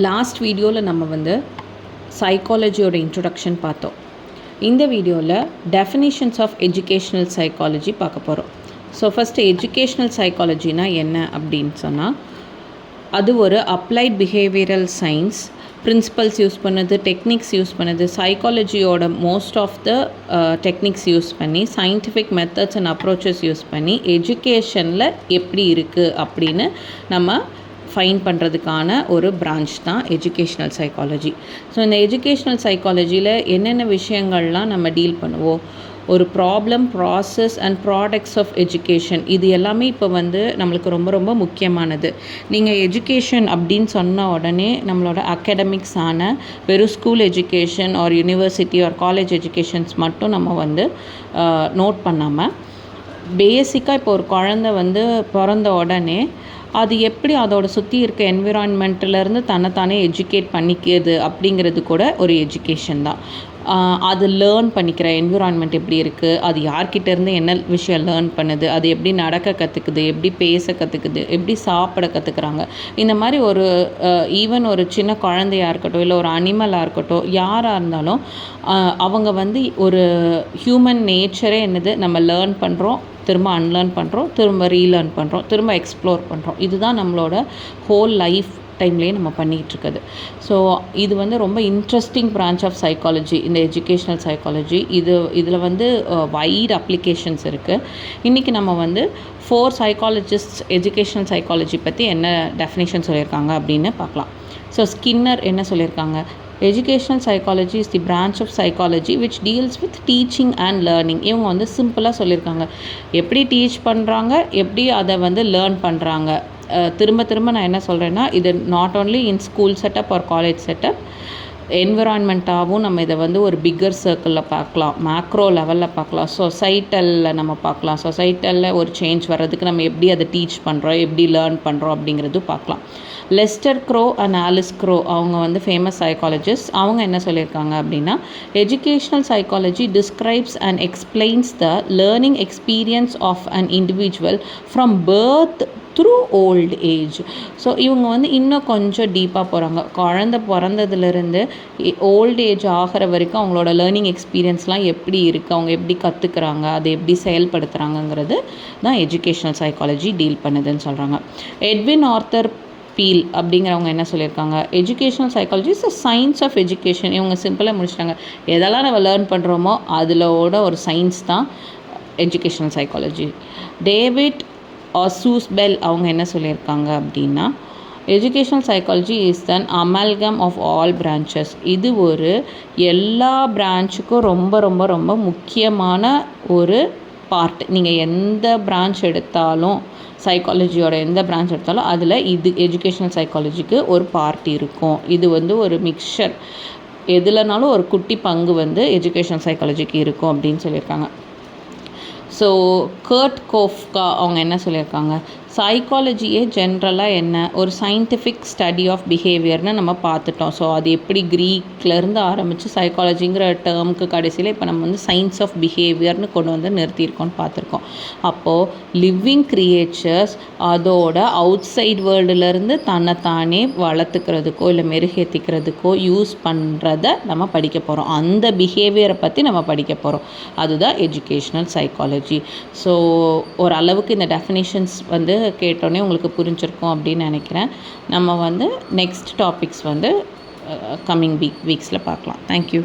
Last வீடியோவில் நம்ம வந்து சைக்காலஜியோட இன்ட்ரொடக்ஷன் பார்த்தோம். இந்த வீடியோவில் டெஃபினிஷன்ஸ் ஆஃப் எஜுகேஷ்னல் சைக்காலஜி பார்க்க போகிறோம். ஸோ ஃபஸ்ட்டு எஜுகேஷ்னல் சைக்காலஜினா என்ன அப்படின்னு சொன்னால், அது ஒரு applied behavioural science. Principles use பண்ணுது, டெக்னிக்ஸ் யூஸ் பண்ணுது. சைக்காலஜியோட most of the techniques use பண்ணி, scientific methods and approaches use பண்ணி எஜுகேஷனில் எப்படி இருக்குது அப்படின்னு நம்ம ஃபைன் பண்ணுறதுக்கான ஒரு பிரான்ச் தான் எஜுகேஷ்னல் சைக்காலஜி. ஸோ இந்த எஜுகேஷ்னல் சைக்காலஜியில் என்னென்ன விஷயங்கள்லாம் நம்ம டீல் பண்ணுவோம், ஒரு problem, process and products of education, இது எல்லாமே இப்போ வந்து நம்மளுக்கு ரொம்ப ரொம்ப முக்கியமானது. நீங்கள் எஜுகேஷன் அப்படின்னு சொன்ன உடனே நம்மளோட அகாடமிக்ஸான வெறும் school education R university R college educations மட்டும் நம்ம வந்து நோட் பண்ணாமல், பேசிக்காக இப்போ ஒரு குழந்தை வந்து பிறந்த உடனே அது எப்படி அதோட சுற்றி இருக்க என்விரான்மெண்ட்டிலேருந்து தன்னைத்தானே எஜுகேட் பண்ணிக்கிறது அப்படிங்கிறது கூட ஒரு எஜுகேஷன் தான். அது லேர்ன் பண்ணிக்கிற என்விரான்மெண்ட் எப்படி இருக்குது, அது யார்கிட்டேருந்து என்ன விஷயம் லேர்ன் பண்ணுது, அது எப்படி நடக்க கற்றுக்குது, எப்படி பேச கற்றுக்குது, எப்படி சாப்பிட கற்றுக்குறாங்க. இந்த மாதிரி ஒரு ஈவன் ஒரு சின்ன குழந்தையாக இருக்கட்டும், இல்லை ஒரு அனிமலாக இருக்கட்டும், யாராக இருந்தாலும் அவங்க வந்து ஒரு ஹியூமன் நேச்சரே என்னது, நம்ம லேர்ன் பண்ணுறோம், திரும்ப அன்லேர்ன் பண்ணுறோம், திரும்ப ரீலேர்ன் பண்ணுறோம், திரும்ப எக்ஸ்ப்ளோர் பண்ணுறோம். இதுதான் நம்மளோட ஹோல் லைஃப் டைம்லேயே நம்ம பண்ணிகிட்ருக்குது. ஸோ இது வந்து ரொம்ப இன்ட்ரெஸ்டிங் பிரான்ச் ஆஃப் சைக்காலஜி, இந்த எஜுகேஷ்னல் சைக்காலஜி. இதில் வந்து வைட் அப்ளிகேஷன்ஸ் இருக்குது. இன்றைக்கி நம்ம வந்து 4 சைக்காலஜிஸ்ட்ஸ் எஜுகேஷ்னல் சைக்காலஜி பற்றி என்ன டெஃபினேஷன் சொல்லியிருக்காங்க அப்படின்னு பார்க்கலாம். ஸோ ஸ்கின்னர் என்ன சொல்லியிருக்காங்க, educational psychology is the branch of psychology which deals with teaching and learning. இவங்க வந்து சிம்பிளாக சொல்லியிருக்காங்க, எப்படி டீச் பண்ணுறாங்க, எப்படி அதை வந்து லேர்ன் பண்ணுறாங்க. திரும்ப நான் என்ன சொல்கிறேன்னா, இது not only in school setup or college setup, என்விரான்மெண்ட்டாகவும் நம்ம இதை வந்து ஒரு பிக்கர் சர்க்கிளில் பார்க்கலாம், மேக்ரோ லெவலில் பார்க்கலாம், சொசைட்டலில் நம்ம பார்க்கலாம். சொசைட்டலில் ஒரு சேஞ்ச் வர்றதுக்கு நம்ம எப்படி அதை டீச் பண்ணுறோம், எப்படி லேர்ன் பண்ணுறோம் அப்படிங்கிறது பார்க்கலாம். Lester Crow and Alice Crow, அவங்க வந்து ஃபேமஸ் சைக்காலஜிஸ்ட். அவங்க என்ன சொல்லியிருக்காங்க அப்படின்னா, educational psychology describes and explains the learning experience of an individual from birth through old age. So இவங்க வந்து இன்னும் கொஞ்சம் டீப்பாக போகிறாங்க. குழந்த பிறந்ததுலேருந்து ஓல்ட் ஏஜ் ஆகிற வரைக்கும் அவங்களோட லேர்னிங் எக்ஸ்பீரியன்ஸ்லாம் எப்படி இருக்குது, அவங்க எப்படி கற்றுக்குறாங்க, அதை எப்படி செயல்படுத்துகிறாங்கங்கிறது தான் எஜுகேஷ்னல் சைக்காலஜி டீல் பண்ணுதுன்னு சொல்கிறாங்க. எட்வின் ஆர்த்தர் பீல் அப்படிங்கிறவங்க என்ன சொல்லியிருக்காங்க, educational psychology is a science of education. இவங்க சிம்பிளாக முடிச்சிட்டாங்க, எதெல்லாம் நம்ம லேர்ன் பண்ணுறோமோ அதிலோட ஒரு சயின்ஸ் தான் எஜுகேஷ்னல் சைக்காலஜி. டேவிட் ஆசூஸ்பெல் அவங்க என்ன சொல்லியிருக்காங்க அப்படின்னா, educational psychology is the amalgam of all branches. இது ஒரு எல்லா பிரான்ச்சுக்கும் ரொம்ப ரொம்ப ரொம்ப முக்கியமான ஒரு பார்ட். நீங்கள் எந்த பிரான்ச் எடுத்தாலும், சைக்காலஜியோட எந்த பிரான்ச் எடுத்தாலும் அதில் இது எஜுகேஷ்னல் சைக்காலஜிக்கு ஒரு பார்ட் இருக்கும். இது வந்து ஒரு மிக்சர், எதுலனாலும் ஒரு குட்டி பங்கு வந்து எஜுகேஷ்னல் சைக்காலஜிக்கு இருக்கும் அப்படின்னு சொல்லியிருக்காங்க. ஸோ கர்ட் கோஃப்கா அவங்க என்ன சொல்லியிருக்காங்க, சைக்காலஜியே ஜென்ரலாக என்ன, ஒரு சயின்டிஃபிக் ஸ்டடி ஆஃப் பிஹேவியர்னு நம்ம பார்த்துட்டோம். ஸோ அது எப்படி க்ரீக்லேருந்து ஆரம்பித்து சைக்காலஜிங்கிற டேர்முக்கு கடைசியில் இப்போ நம்ம வந்து சயின்ஸ் ஆஃப் பிஹேவியர்னு கொண்டு வந்து நிறுத்தியிருக்கோன்னு பார்த்துருக்கோம். அப்போது லிவிங் க்ரியேச்சர்ஸ் அதோட அவுட் சைட் வேர்ல்டுலேருந்து தன்னைத்தானே வளர்த்துக்கிறதுக்கோ இல்லை மெருகேற்றிக்கிறதுக்கோ யூஸ் பண்ணுறத நம்ம படிக்க போகிறோம். அந்த பிஹேவியரை பற்றி நம்ம படிக்க போகிறோம். அதுதான் எஜுகேஷ்னல் சைக்காலஜி. ஸோ ஓரளவுக்கு இந்த டெஃபினேஷன்ஸ் வந்து கேட்டோன்னே உங்களுக்கு புரிஞ்சிருக்கும் அப்படின்னு நினைக்கிறேன். நம்ம வந்து நெக்ஸ்ட் டாபிக்ஸ் வந்து கம்மிங் வீக்ஸில் பார்க்கலாம். தேங்க்யூ.